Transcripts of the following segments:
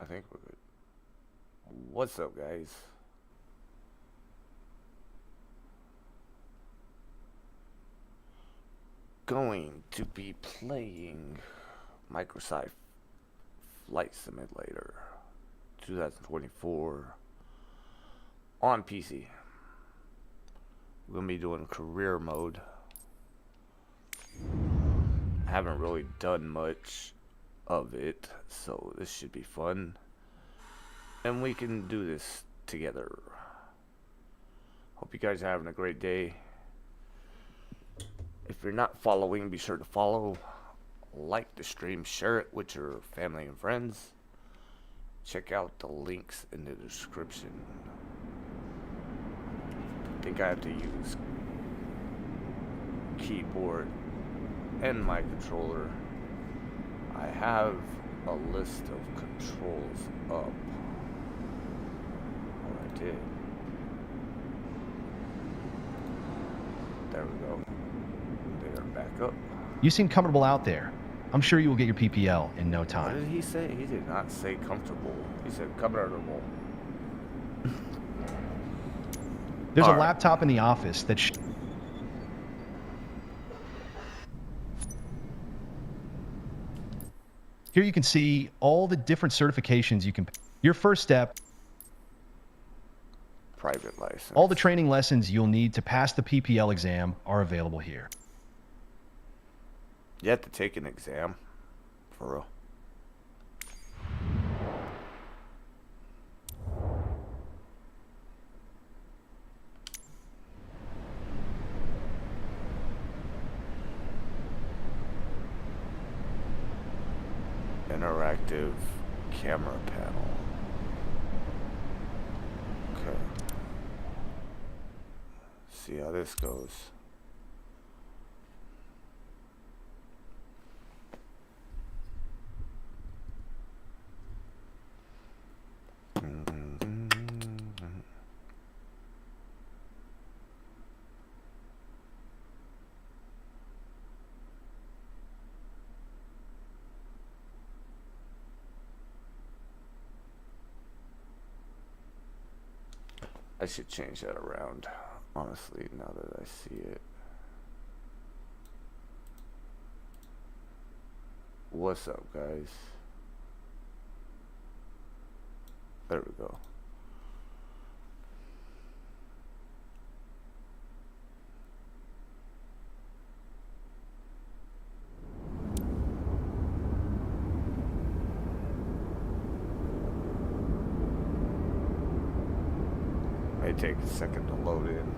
I think we're good. What's up, guys? Going to be playing Microsoft Flight Simulator 2024 on PC. We're going to be doing career mode. I haven't really done much of it, so this should be fun. And we can do this together. Hope you guys are having a great day. If you're not following, be sure to follow, like the stream, share it with your family and friends. Check out the links in the description. I think I have to use keyboard and my controller. I have a list of controls up. Oh, I did. There we go. Back up. You seem comfortable out there. I'm sure you will get your PPL in no time. What did he say? He did not say comfortable. He said comfortable. There's a laptop in the office that here you can see all the different certifications you can. Your first step. Private license. All the training lessons you'll need to pass the PPL exam are available here. You have to take an exam, for real. Interactive camera panel. Okay. See how this goes. I should change that around, honestly, now that I see it. What's up, guys? There we go. May take a second to load in.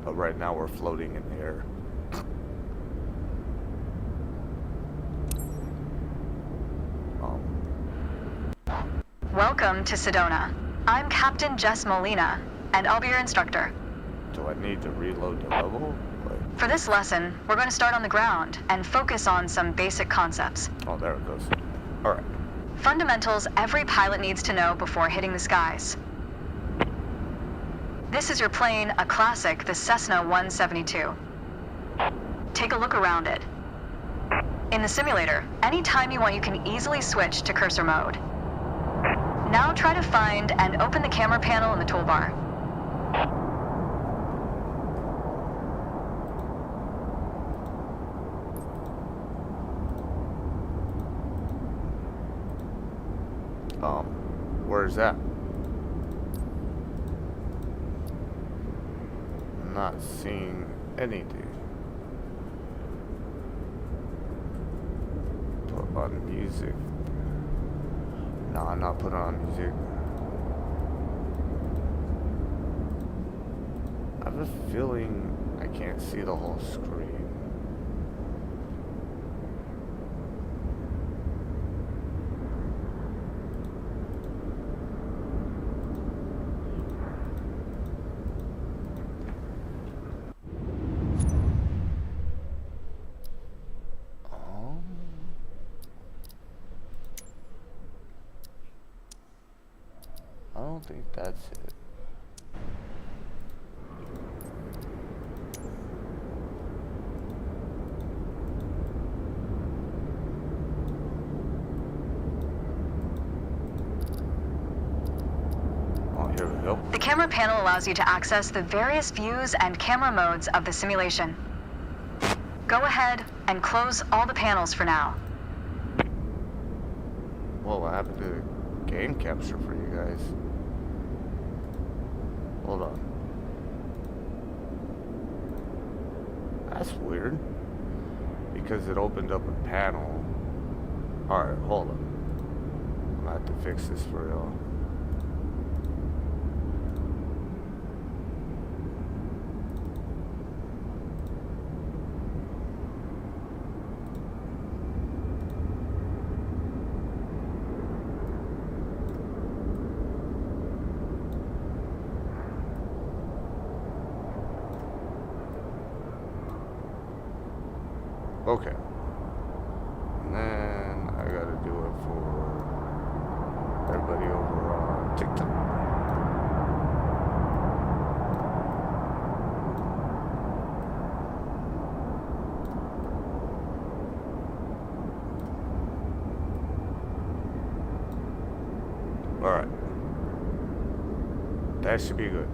But right now we're floating in the air. Welcome to Sedona. I'm Captain Jess Molina, and I'll be your instructor. Do I need to reload the level? For this lesson, we're going to start on the ground and focus on some basic concepts. Oh, there it goes. Alright. Fundamentals every pilot needs to know before hitting the skies. This is your plane, a classic, the Cessna 172. Take a look around it. In the simulator, anytime you want, you can easily switch to cursor mode. Now try to find and open the camera panel in the toolbar. Where's that? I'm not seeing anything. Put on music. No, I'm not putting on music. I have a feeling I can't see the whole screen. I don't think that's it. camera panel allows you to access the various views and camera modes of the simulation. Go ahead and close all the panels for now. Whoa, what happened to the game capture for you guys? Hold on. That's weird. Because it opened up a panel. Alright, hold on. I'm gonna have to fix this for real. Okay. And then I gotta do it for everybody over on TikTok. Alright. That should be good.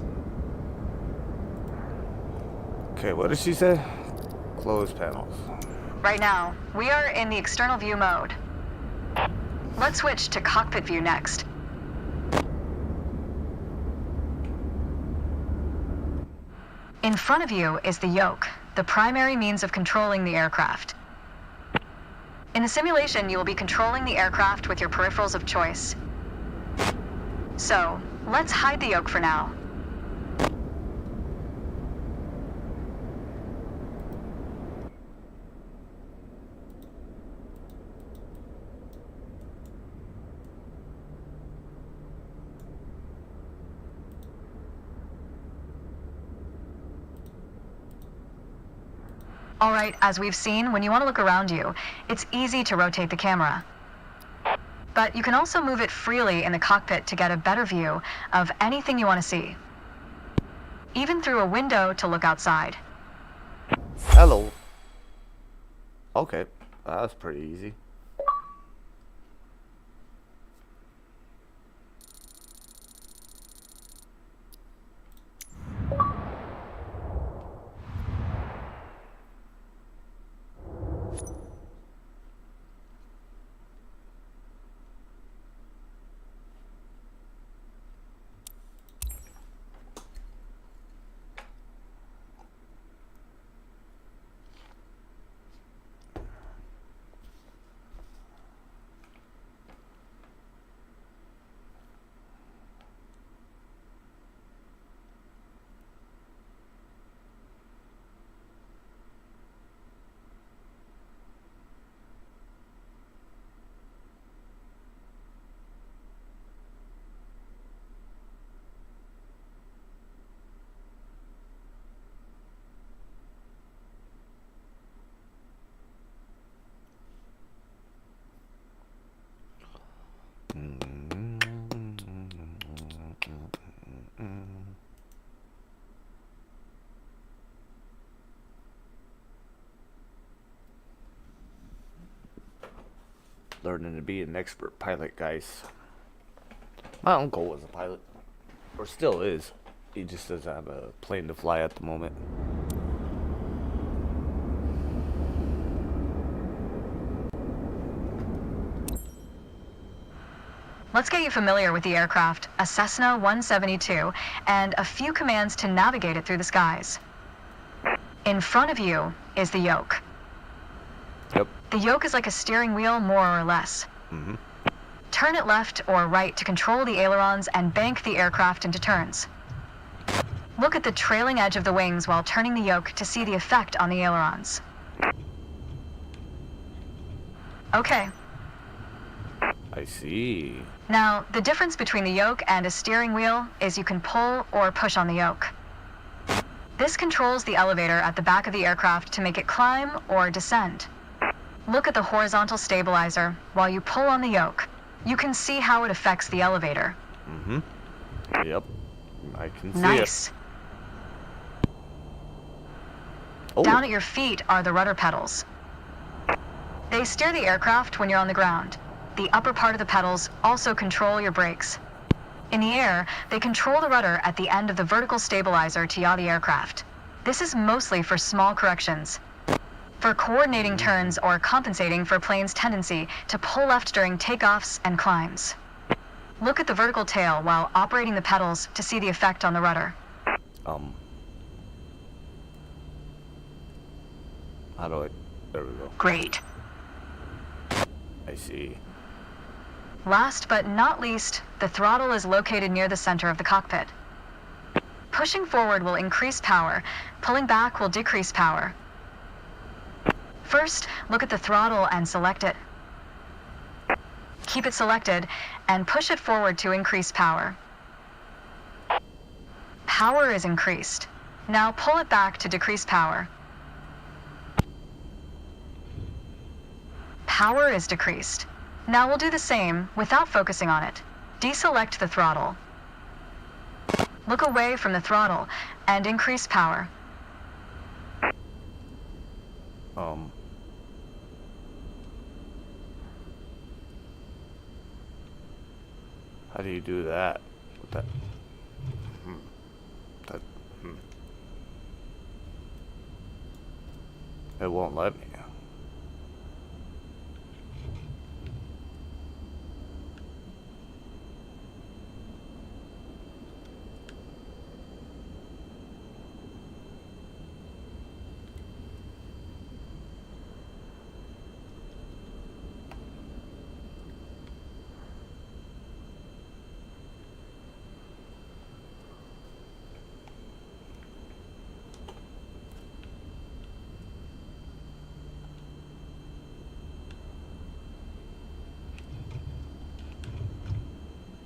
Okay, what did she say? Close panels. Right now, we are in the external view mode. Let's switch to cockpit view next. In front of you is the yoke, the primary means of controlling the aircraft. In the simulation, you will be controlling the aircraft with your peripherals of choice. So, let's hide the yoke for now. Alright, as we've seen, when you want to look around you, it's easy to rotate the camera. But you can also move it freely in the cockpit to get a better view of anything you want to see. Even through a window to look outside. Hello. Okay, that was pretty easy. Learning to be an expert pilot, guys. My uncle was a pilot, or still is. He just doesn't have a plane to fly at the moment. Let's get you familiar with the aircraft, a Cessna 172, and a few commands to navigate it through the skies. In front of you is the yoke. Yep. The yoke is like a steering wheel, more or less. Mm-hmm. Turn it left or right to control the ailerons and bank the aircraft into turns. Look at the trailing edge of the wings while turning the yoke to see the effect on the ailerons. Okay. I see. Now, the difference between the yoke and a steering wheel is you can pull or push on the yoke. This controls the elevator at the back of the aircraft to make it climb or descend. Look at the horizontal stabilizer while you pull on the yoke. You can see how it affects the elevator. Mm-hmm. Yep. I can see Nice. it. Oh. Down at your feet are the rudder pedals. They steer the aircraft when you're on the ground. The upper part of the pedals also control your brakes. In the air, they control the rudder at the end of the vertical stabilizer to yaw the aircraft. This is mostly for small corrections. For coordinating turns or compensating for plane's tendency to pull left during takeoffs and climbs. Look at the vertical tail while operating the pedals to see the effect on the rudder. How do I... There we go. Great. I see. Last but not least, the throttle is located near the center of the cockpit. Pushing forward will increase power, pulling back will decrease power. First, look at the throttle and select it. Keep it selected and push it forward to increase power. Power is increased. Now pull it back to decrease power. Power is decreased. Now we'll do the same without focusing on it. Deselect the throttle. Look away from the throttle and increase power. How do you do that? With that? It won't let me.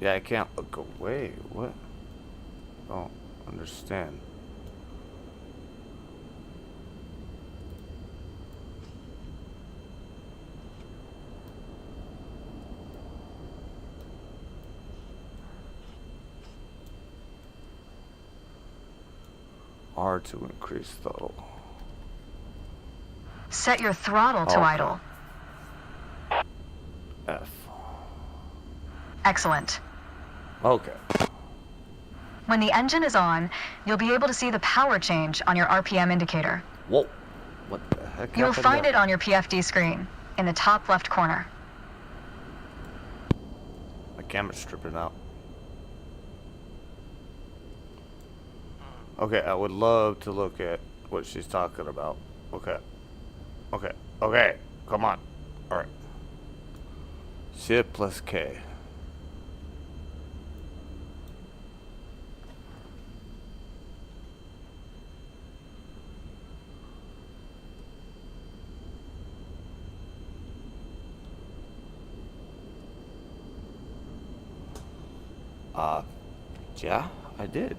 Yeah, I can't look away. What? Don't understand. R to increase throttle. Set your throttle to Okay. idle. F. Excellent. Okay. When the engine is on, you'll be able to see the power change on your RPM indicator. Whoa. What the heck? You'll happened find there? it on your PFD screen in the top left corner. My camera's stripping out. Okay, I would love to look at what she's talking about. Okay. Okay. Okay. Come on. Alright. Shift plus K. Yeah, I did.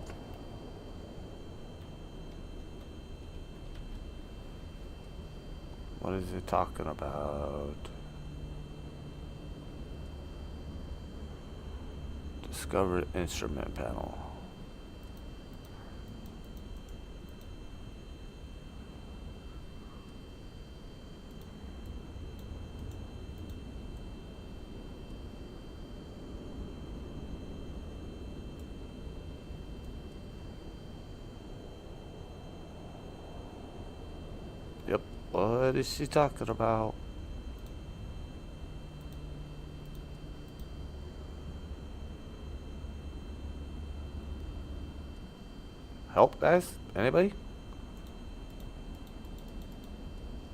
What is it talking about? Discover instrument panel. Yep. What is she talking about? Help, guys? Anybody?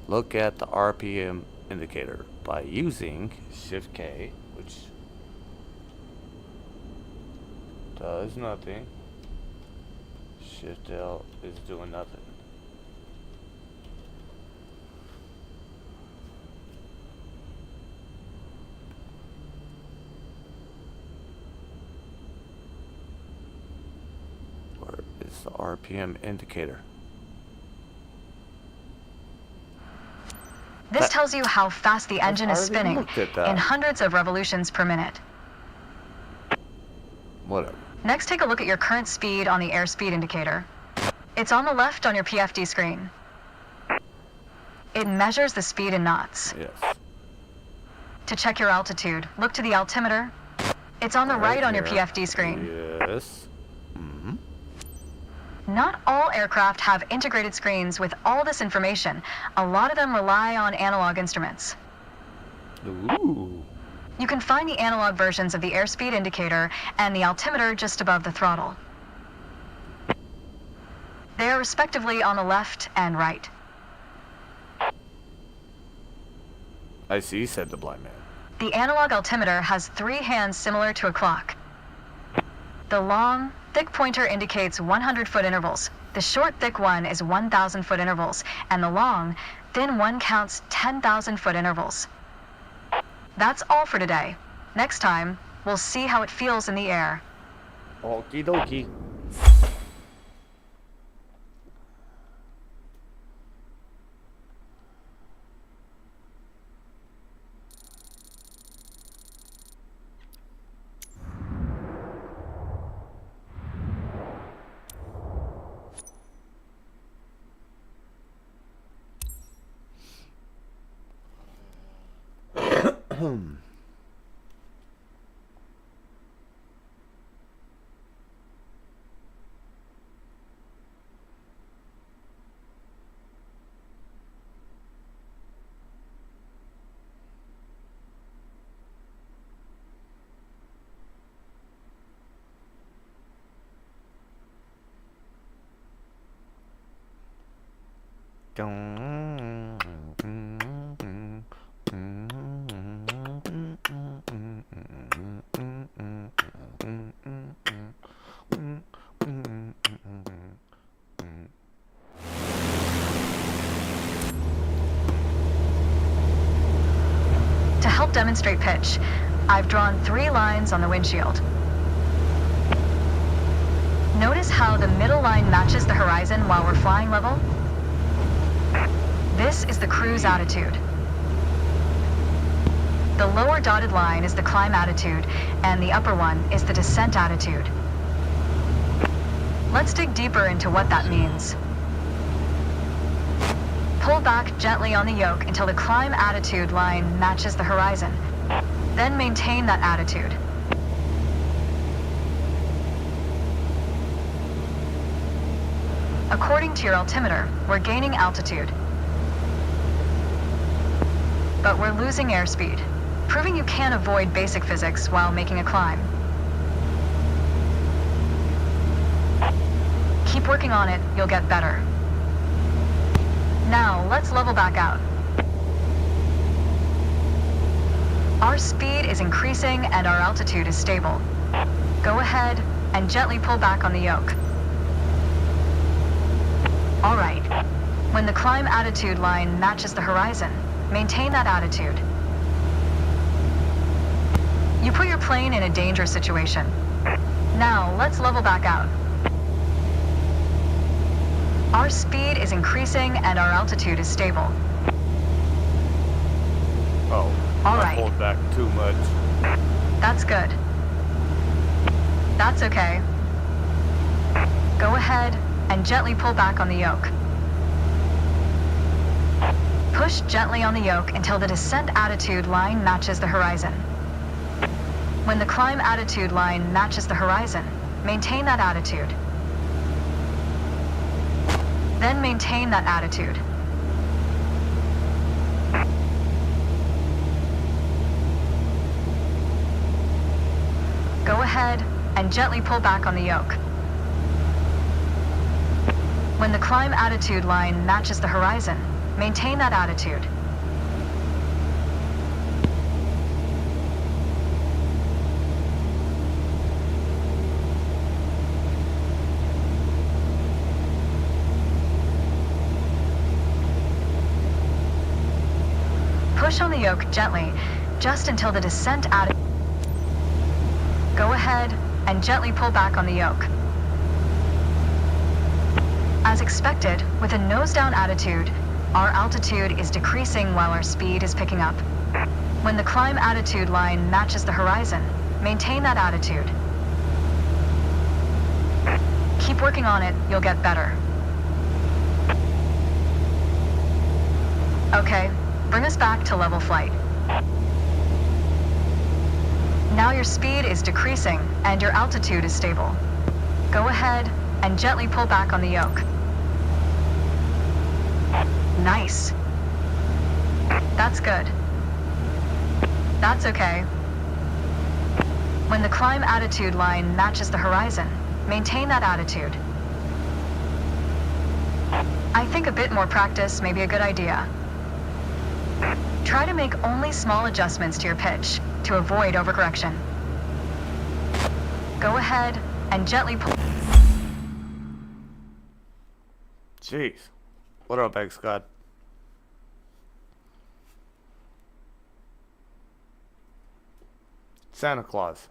Look at the RPM indicator by using Shift K, which does nothing. Shift L is doing nothing. Where is the RPM indicator? This tells you how fast the engine is already spinning looked at that. in hundreds of revolutions per minute. Whatever. Next, take a look at your current speed on the airspeed indicator. It's on the left on your PFD screen. It measures the speed in knots. Yes. To check your altitude, look to the altimeter It's on the right on your here. PFD screen. Yes. Mm-hmm. Not all aircraft have integrated screens with all this information. A lot of them rely on analog instruments. Ooh. You can find the analog versions of the airspeed indicator and the altimeter just above the throttle. They are respectively on the left and right. I see, said the blind man. The analog altimeter has 3 hands similar to a clock. The long, thick pointer indicates 100-foot intervals. The short, thick one is 1,000-foot intervals, and the long, thin one counts 10,000-foot intervals. That's all for today. Next time, we'll see how it feels in the air. Okie dokie. To help demonstrate pitch, I've drawn 3 lines on the windshield. Notice how the middle line matches the horizon while we're flying level? This is the cruise attitude. The lower dotted line is the climb attitude, and the upper one is the descent attitude. Let's dig deeper into what that means. Pull back gently on the yoke until the climb attitude line matches the horizon. Then maintain that attitude. According to your altimeter, we're gaining altitude. But we're losing airspeed, proving you can avoid basic physics while making a climb. Keep working on it, you'll get better. Now, let's level back out. Our speed is increasing and our altitude is stable. Go ahead and gently pull back on the yoke. All right. When the climb attitude line matches the horizon, maintain that attitude. You put your plane in a dangerous situation. Now, let's level back out. Our speed is increasing and our altitude is stable. Oh, All I right. pulled back too much. That's good. That's okay. Go ahead and gently pull back on the yoke. Push gently on the yoke until the descent attitude line matches the horizon. When the climb attitude line matches the horizon, maintain that attitude. Then maintain that attitude. Go ahead and gently pull back on the yoke. When the climb attitude line matches the horizon, maintain that attitude. Push on the yoke gently, just until the descent attitude. Go ahead and gently pull back on the yoke. As expected, with a nose-down attitude, our altitude is decreasing while our speed is picking up. When the climb attitude line matches the horizon, maintain that attitude. Keep working on it, you'll get better. Okay, bring us back to level flight. Now your speed is decreasing and your altitude is stable. Go ahead and gently pull back on the yoke. Nice. That's good. That's okay. When the climb attitude line matches the horizon, maintain that attitude. I think a bit more practice may be a good idea. Try to make only small adjustments to your pitch to avoid overcorrection. Go ahead and gently pull. Jeez. What up, X-God? Santa Claus.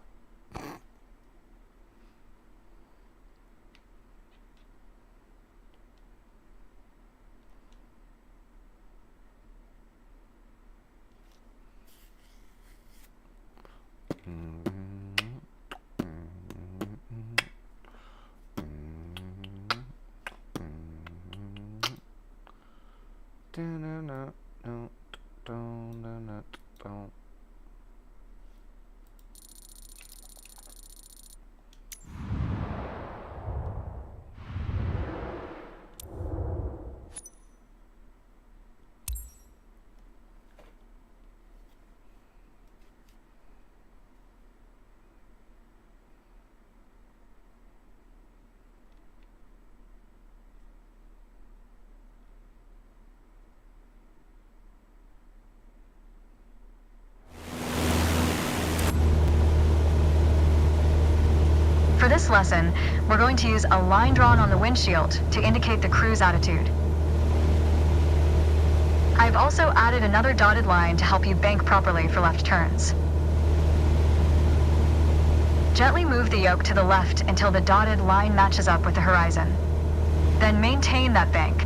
For this lesson, we're going to use a line drawn on the windshield to indicate the cruise attitude. I've also added another dotted line to help you bank properly for left turns. Gently move the yoke to the left until the dotted line matches up with the horizon. Then maintain that bank.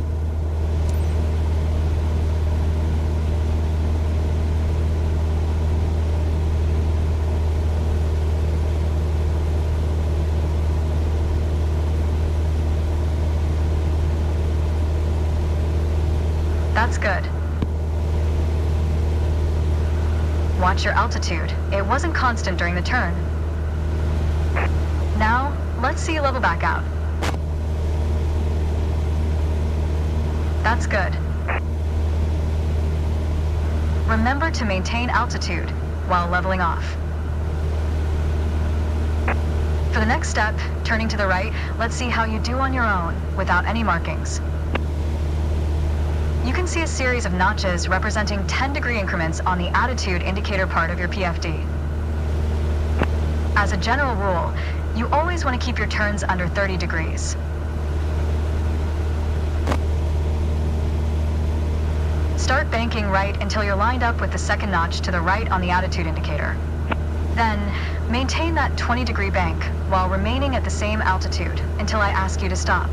That's good. Watch your altitude. It wasn't constant during the turn. Now, let's see you level back out. That's good. Remember to maintain altitude while leveling off. For the next step, turning to the right, let's see how you do on your own without any markings. You can see a series of notches representing 10-degree increments on the attitude indicator part of your PFD. As a general rule, you always want to keep your turns under 30 degrees. Start banking right until you're lined up with the second notch to the right on the attitude indicator. Then, maintain that 20-degree bank while remaining at the same altitude until I ask you to stop.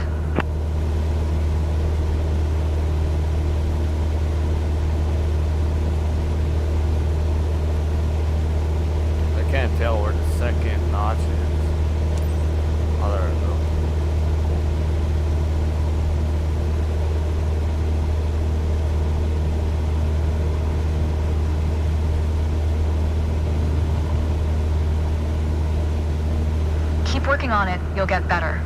Can't tell where the second notch is. Oh, there we go. Keep working on it, you'll get better.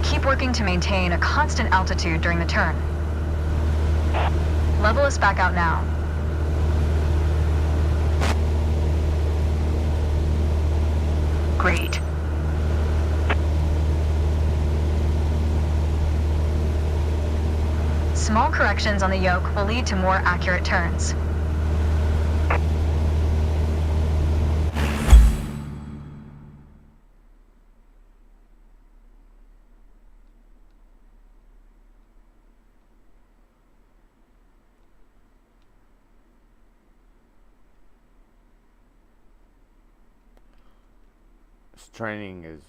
Keep working to maintain a constant altitude during the turn. Level us back out now. Great. Small corrections on the yoke will lead to more accurate turns. This training is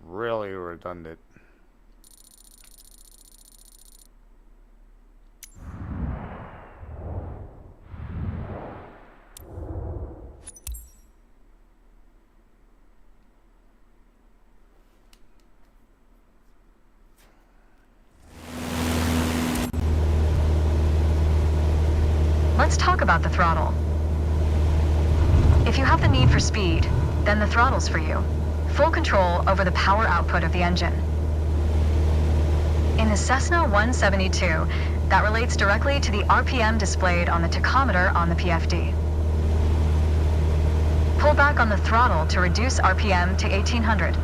really redundant. Let's talk about the throttle. If you have the need for speed, then the throttle's for you. Full control over the power output of the engine. In the Cessna 172, that relates directly to the RPM displayed on the tachometer on the PFD. Pull back on the throttle to reduce RPM to 1800.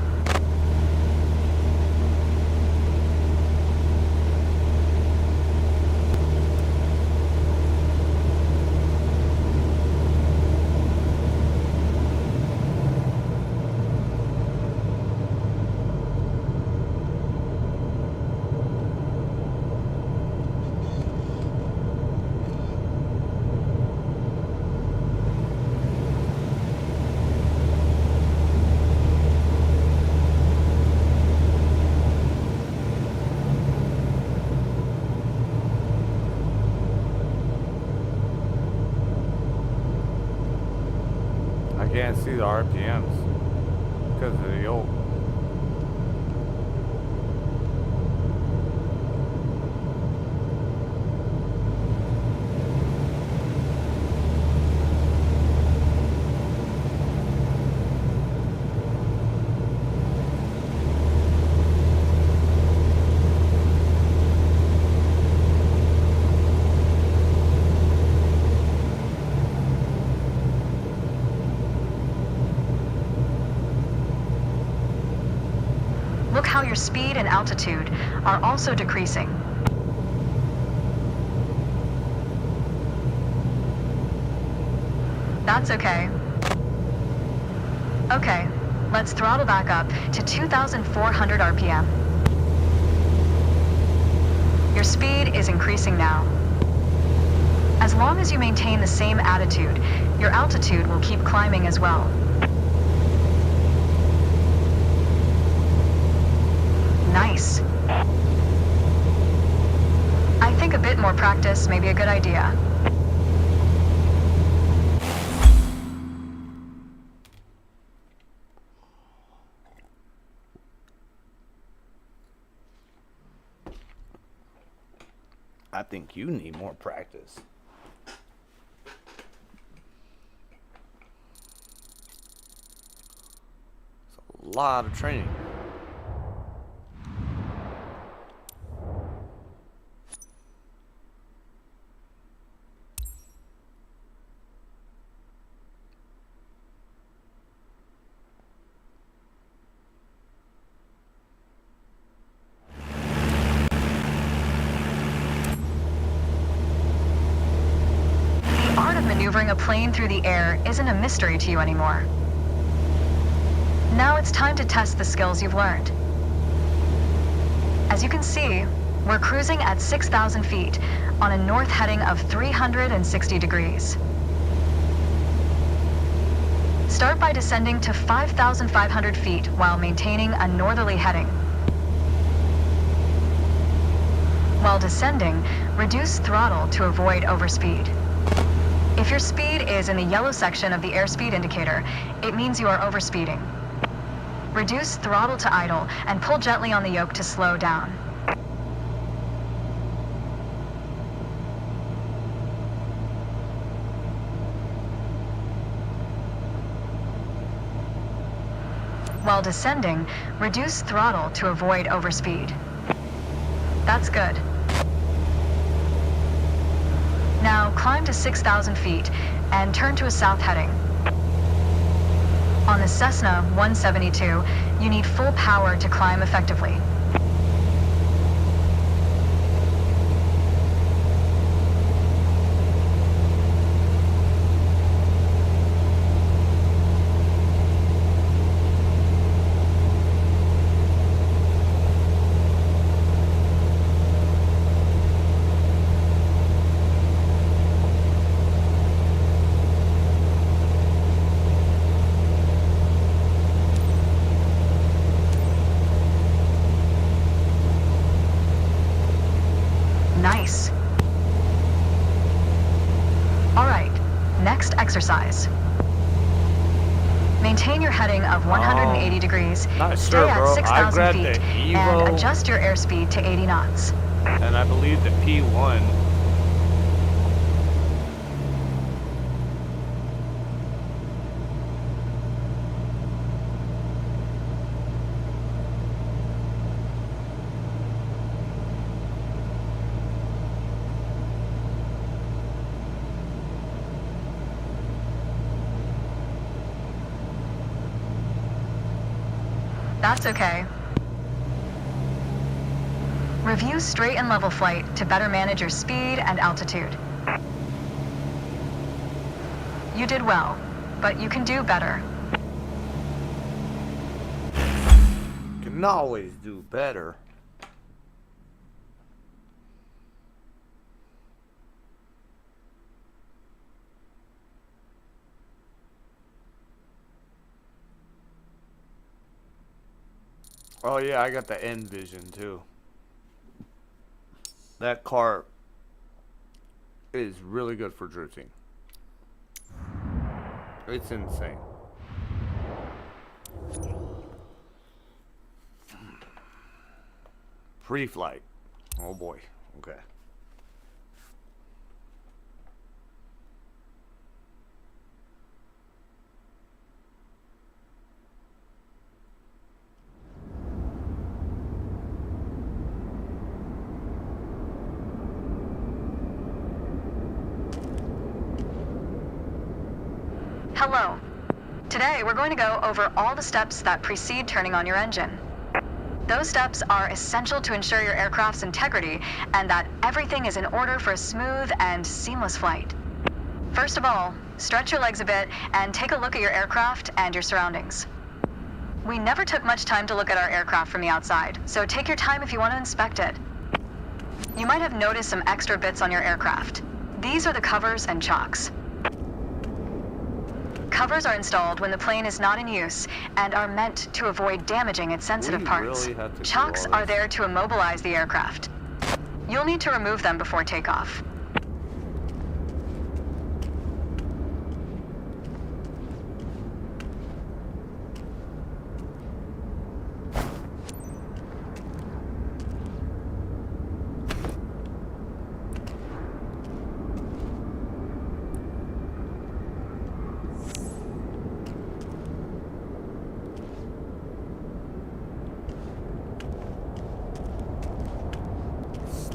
I can't see the RPMs because of the yoke. Look how your speed and altitude are also decreasing. That's okay. Okay, let's throttle back up to 2,400 RPM. Your speed is increasing now. As long as you maintain the same attitude, your altitude will keep climbing as well. Nice. I think a bit more practice may be a good idea. I think you need more practice. It's a lot of training. Maneuvering a plane through the air isn't a mystery to you anymore. Now it's time to test the skills you've learned. As you can see, we're cruising at 6,000 feet on a north heading of 360 degrees. Start by descending to 5,500 feet while maintaining a northerly heading. While descending, reduce throttle to avoid overspeed. If your speed is in the yellow section of the airspeed indicator, it means you are overspeeding. Reduce throttle to idle and pull gently on the yoke to slow down. While descending, reduce throttle to avoid overspeed. That's good. Now climb to 6,000 feet and turn to a south heading. On the Cessna 172, you need full power to climb effectively. Nice. All right, next exercise. Maintain your heading of 180 degrees, Not stay sure, at bro. I 6,000 grabbed feet, the and Evo. adjust your airspeed to 80 knots. And I believe the P1. That's okay. Review straight and level flight to better manage your speed and altitude. You did well, but you can do better. Can always do better. Oh yeah, I got the end vision too. That car is really good for drifting. It's insane. Pre-flight. Oh boy. Okay. Hello. Today, we're going to go over all the steps that precede turning on your engine. Those steps are essential to ensure your aircraft's integrity and that everything is in order for a smooth and seamless flight. First of all, stretch your legs a bit and take a look at your aircraft and your surroundings. We never took much time to look at our aircraft from the outside, so take your time if you want to inspect it. You might have noticed some extra bits on your aircraft. These are the covers and chocks. Covers are installed when the plane is not in use and are meant to avoid damaging its sensitive parts. Really have to Chocks are there to immobilize the aircraft. You'll need to remove them before takeoff.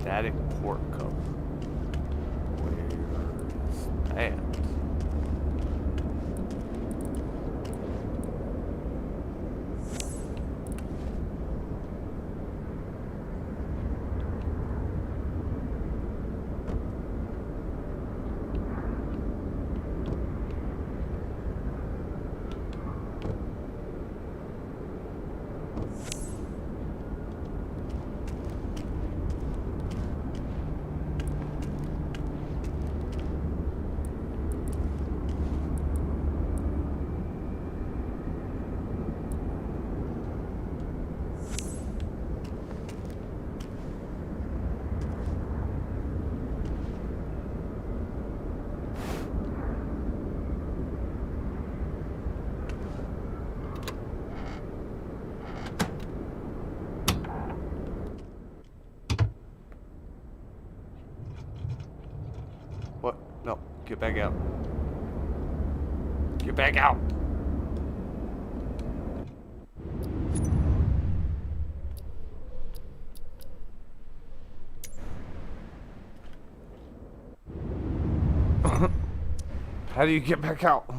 Static port cover. Where is that? What? No. Get back out. Get back out. How do you get back out?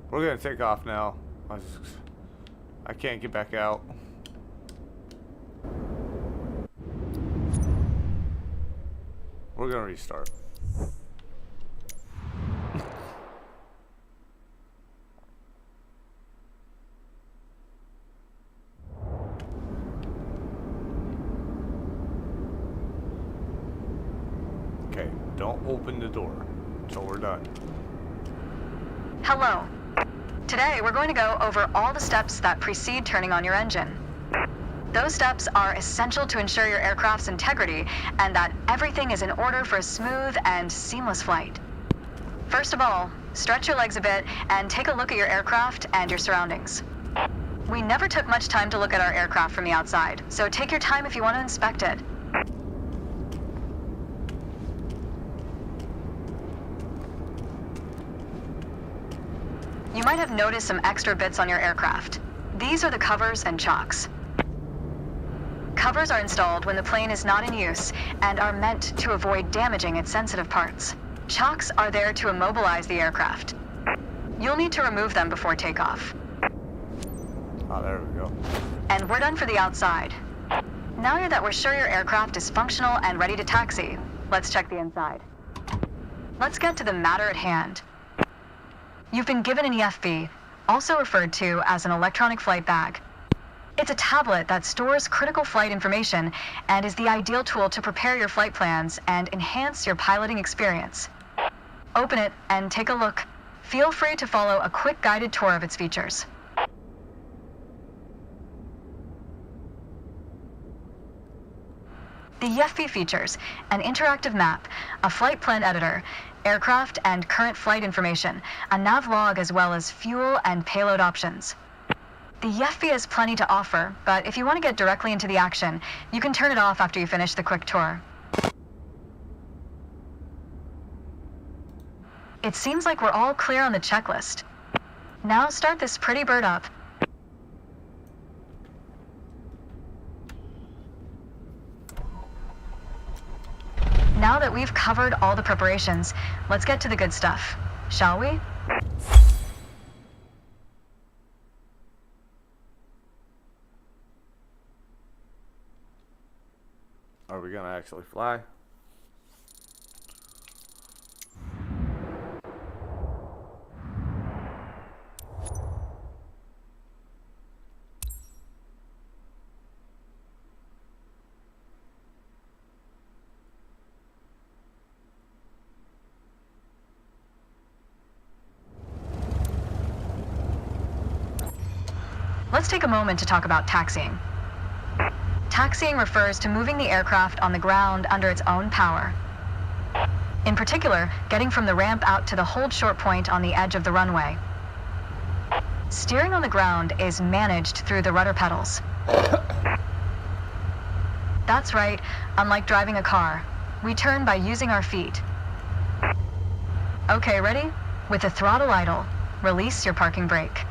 We're gonna take off now. I can't get back out. We're gonna restart. Okay, don't open the door until we're done. Hello. Today, we're going to go over all the steps that precede turning on your engine. Those steps are essential to ensure your aircraft's integrity and that everything is in order for a smooth and seamless flight. First of all, stretch your legs a bit and take a look at your aircraft and your surroundings. We never took much time to look at our aircraft from the outside, so take your time if you want to inspect it. might have noticed some extra bits on your aircraft. These are the covers and chocks. Covers are installed when the plane is not in use and are meant to avoid damaging its sensitive parts. Chocks are there to immobilize the aircraft. You'll need to remove them before takeoff. Oh, there we go. And we're done for the outside. Now that we're sure your aircraft is functional and ready to taxi, let's check the inside. Let's get to the matter at hand. You've been given an EFB, also referred to as an electronic flight bag. It's a tablet that stores critical flight information and is the ideal tool to prepare your flight plans and enhance your piloting experience. Open it and take a look. Feel free to follow a quick guided tour of its features. The EFB features an interactive map, a flight plan editor, aircraft and current flight information, a nav log, as well as fuel and payload options. The EFB has plenty to offer, but if you want to get directly into the action, you can turn it off after you finish the quick tour. It seems like we're all clear on the checklist. Now start this pretty bird up. Now that we've covered all the preparations, let's get to the good stuff, shall we? Are we gonna actually fly? Let's take a moment to talk about taxiing. Taxiing refers to moving the aircraft on the ground under its own power. In particular, getting from the ramp out to the hold short point on the edge of the runway. Steering on the ground is managed through the rudder pedals. That's right, unlike driving a car, we turn by using our feet. Okay, ready? With the throttle idle, release your parking brake.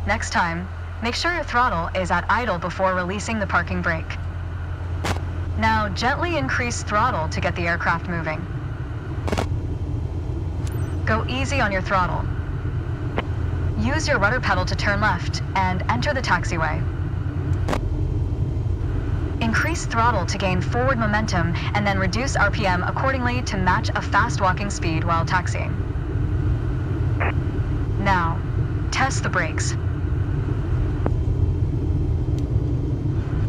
Next time, make sure your throttle is at idle before releasing the parking brake. Now gently increase throttle to get the aircraft moving. Go easy on your throttle. Use your rudder pedal to turn left and enter the taxiway. Increase throttle to gain forward momentum and then reduce RPM accordingly to match a fast walking speed while taxiing. Now, test the brakes.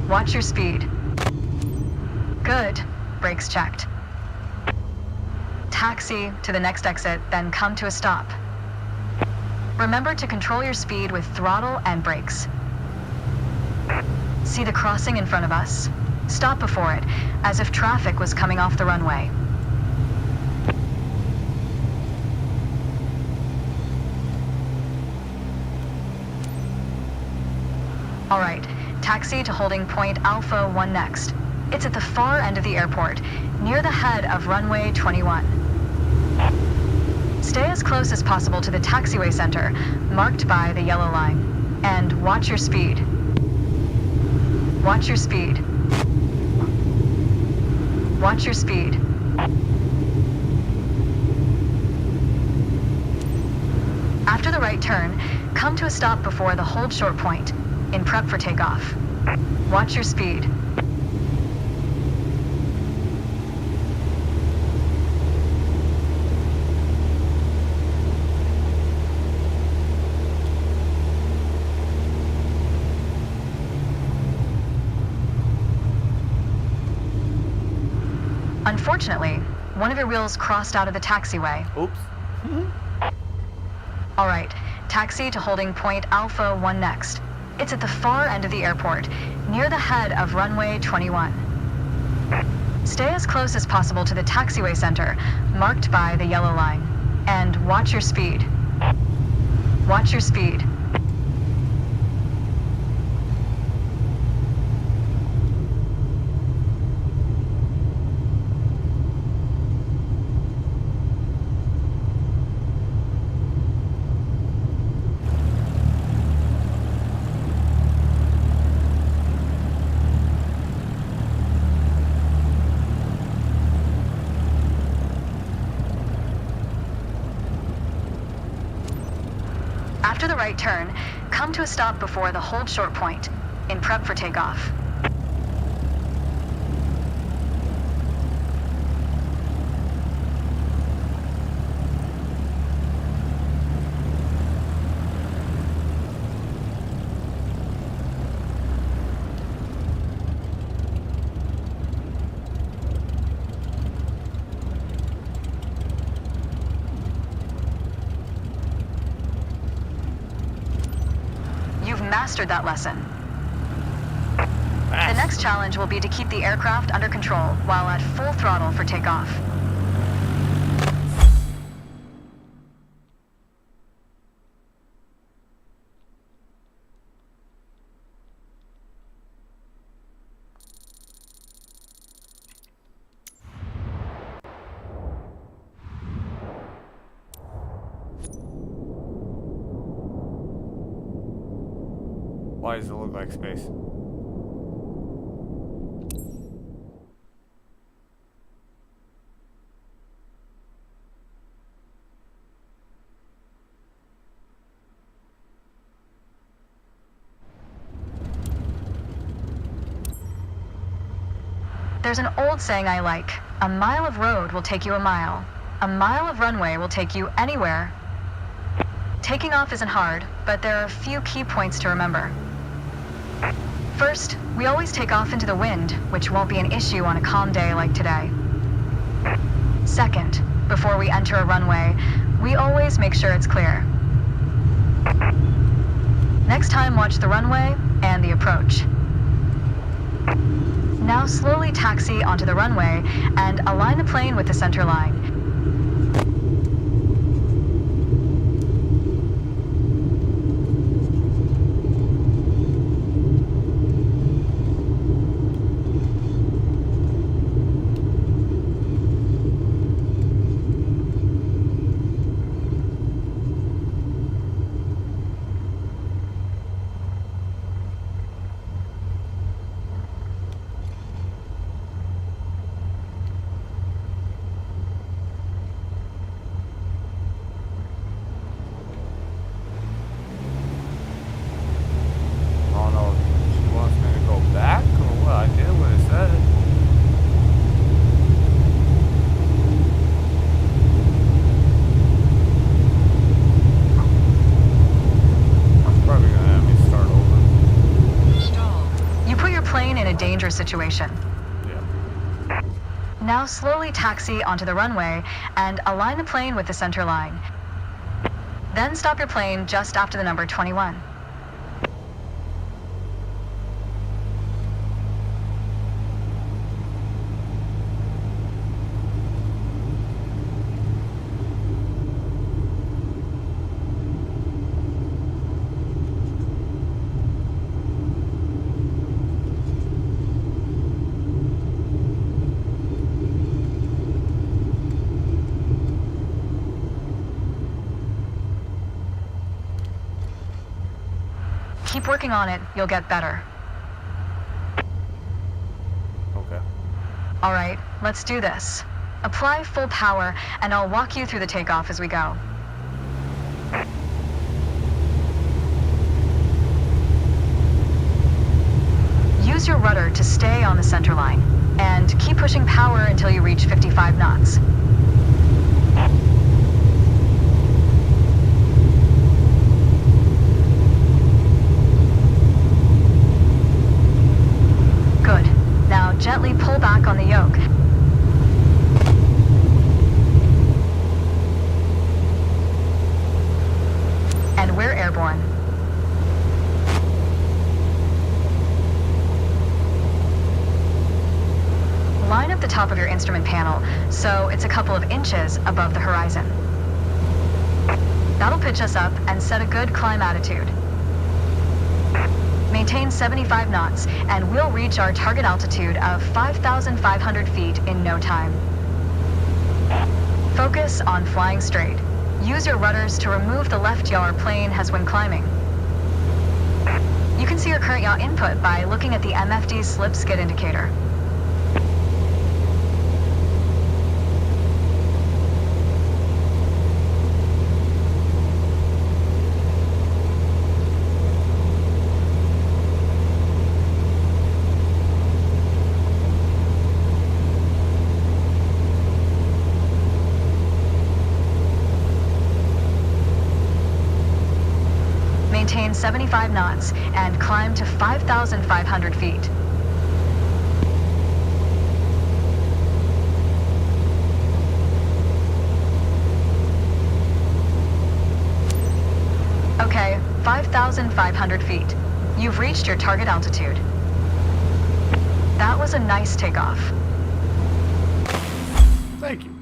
Watch your speed. Good. Brakes checked. Taxi to the next exit, then come to a stop. Remember to control your speed with throttle and brakes. See the crossing in front of us? Stop before it, as if traffic was coming off the runway. All right. Taxi to holding point Alpha 1 next. It's at the far end of the airport, near the head of runway 21. Stay as close as possible to the taxiway center, marked by the yellow line. And watch your speed. Watch your speed. Watch your speed. After the right turn, come to a stop before the hold short point, in prep for takeoff. Watch your speed. Unfortunately, one of your wheels crossed out of the taxiway. Oops. All right, taxi to holding point Alpha 1 next. It's at the far end of the airport, near the head of runway 21. Stay as close as possible to the taxiway center, marked by the yellow line. And watch your speed. Watch your speed. After the right turn, come to a stop before the hold short point, in prep for takeoff. You've mastered that lesson. The next challenge will be to keep the aircraft under control while at full throttle for takeoff. Why does it look like space? There's an old saying I like. A mile of road will take you a mile. A mile of runway will take you anywhere. Taking off isn't hard, but there are a few key points to remember. First, we always take off into the wind, which won't be an issue on a calm day like today. Second, before we enter a runway, we always make sure it's clear. Next time, watch the runway and the approach. Now slowly taxi onto the runway and align the plane with the center line. Situation. Yeah. Now slowly taxi onto the runway and align the plane with the center line. Then stop your plane just after the number 21. Keep working on it, you'll get better. Okay. All right, let's do this. Apply full power, and I'll walk you through the takeoff as we go. Use your rudder to stay on the center line, and keep pushing power until you reach 55 knots. Good. Now gently pull back on the yoke. And we're airborne. Line up the top of your instrument panel so it's a couple of inches above the horizon. That'll pitch us up and set a good climb attitude. Maintain 75 knots, and we'll reach our target altitude of 5,500 feet in no time. Focus on flying straight. Use your rudders to remove the left yaw our plane has when climbing. You can see your current yaw input by looking at the MFD slip skid indicator. Maintain 75 knots and climb to 5,500 feet. Okay, 5,500 feet. You've reached your target altitude. That was a nice takeoff. Thank you.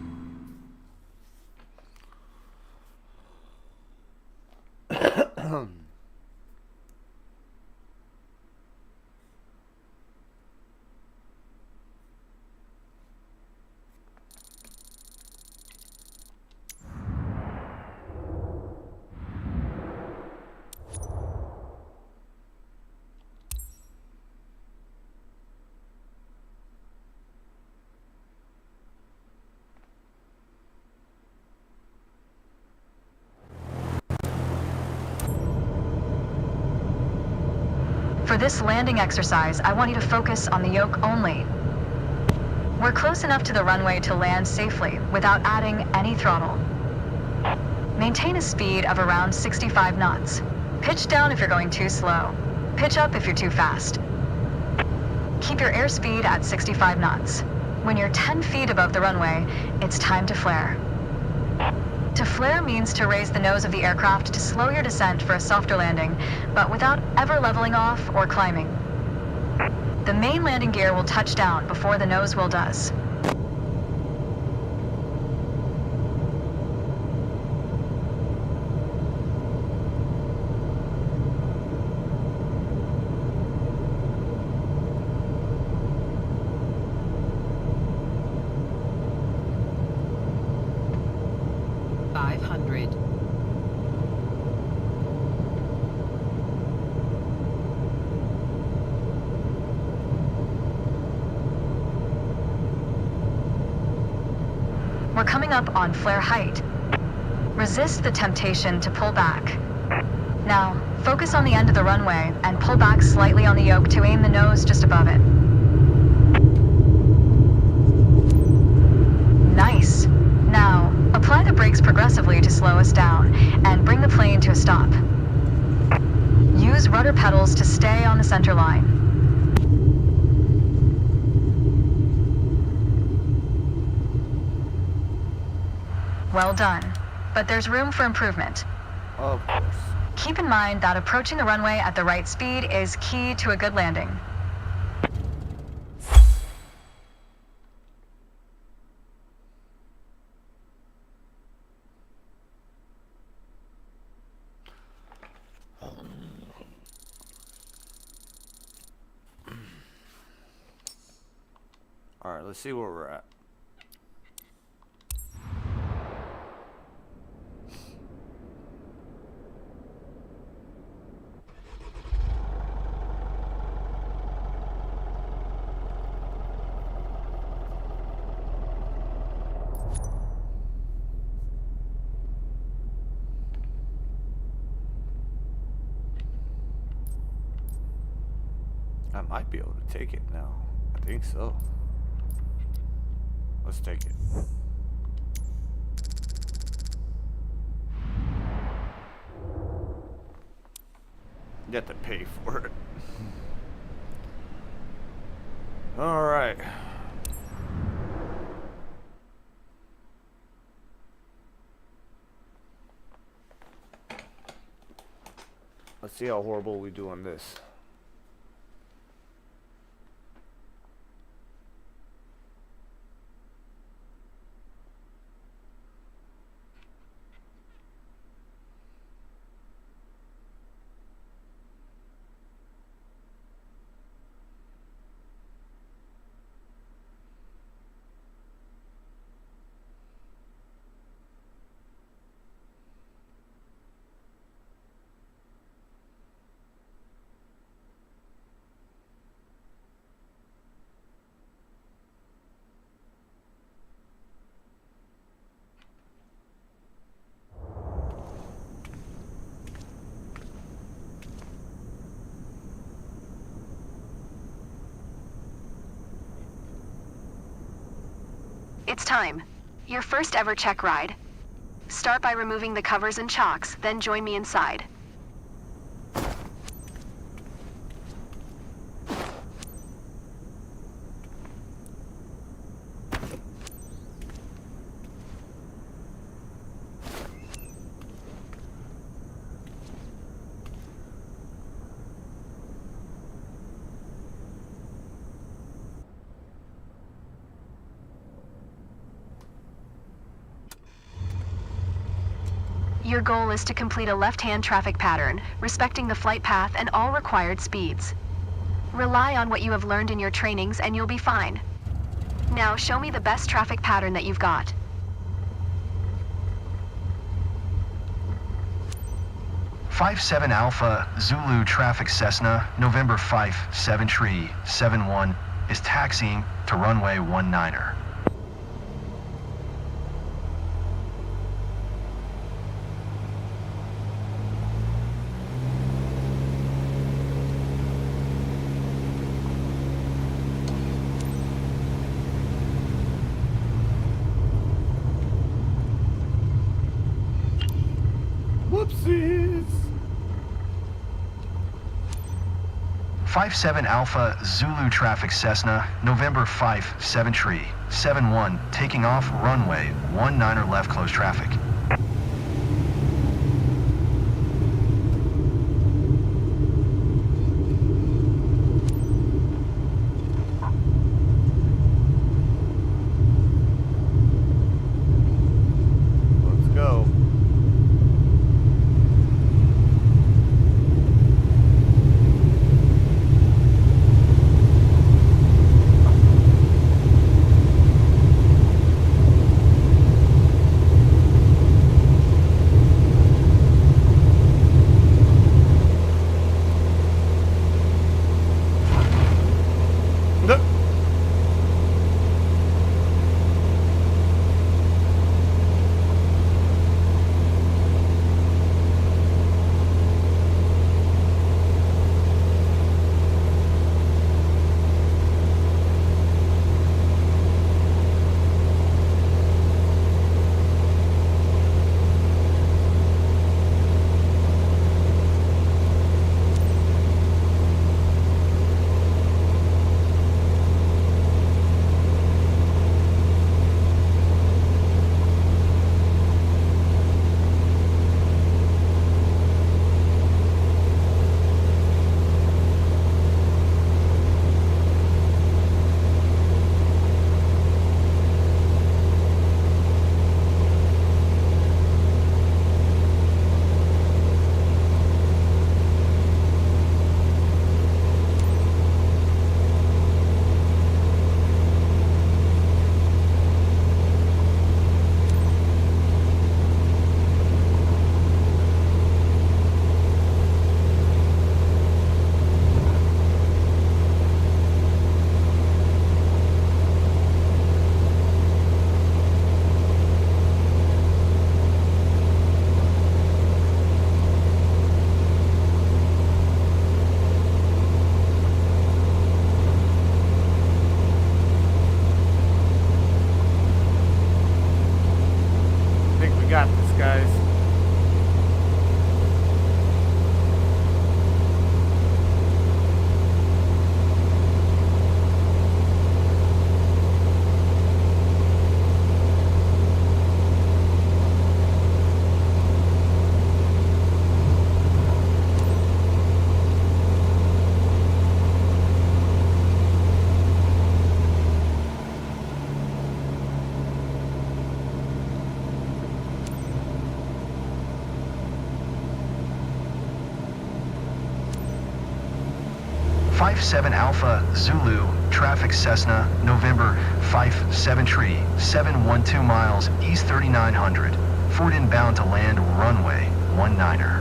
For this landing exercise, I want you to focus on the yoke only. We're close enough to the runway to land safely without adding any throttle. Maintain a speed of around 65 knots. Pitch down if you're going too slow. Pitch up if you're too fast. Keep your airspeed at 65 knots. When you're 10 feet above the runway, it's time to flare. To flare means to raise the nose of the aircraft to slow your descent for a softer landing, but without ever leveling off or climbing. The main landing gear will touch down before the nose wheel does. We're coming up on flare height. Resist the temptation to pull back. Now, focus on the end of the runway and pull back slightly on the yoke to aim the nose just above it. Nice. Now, apply the brakes progressively to slow us down and bring the plane to a stop. Use rudder pedals to stay on the center line. Well done, but there's room for improvement. Of course. Keep in mind that approaching the runway at the right speed is key to a good landing. All right, let's see where we're at. I might be able to take it now. I think so. Let's take it. You have to pay for it. All right. Let's see how horrible we do on this. It's time. Your first ever check ride. Start by removing the covers and chocks, then join me inside. Your goal is to complete a left-hand traffic pattern, respecting the flight path and all required speeds. Rely on what you have learned in your trainings and you'll be fine. Now show me the best traffic pattern that you've got. Five-7 Alpha Zulu traffic Cessna, November 5-7 Tree 7-1 is taxiing to runway 19er. Whoopsies! 5-7 Alpha Zulu traffic Cessna, November 5-7 Tree 7-1 taking off runway 19er left close traffic. Let's go. Look. 5-7 Alpha Zulu traffic Cessna, November 5-7 Tree 712 miles east 3900. Ford inbound to land runway 19er.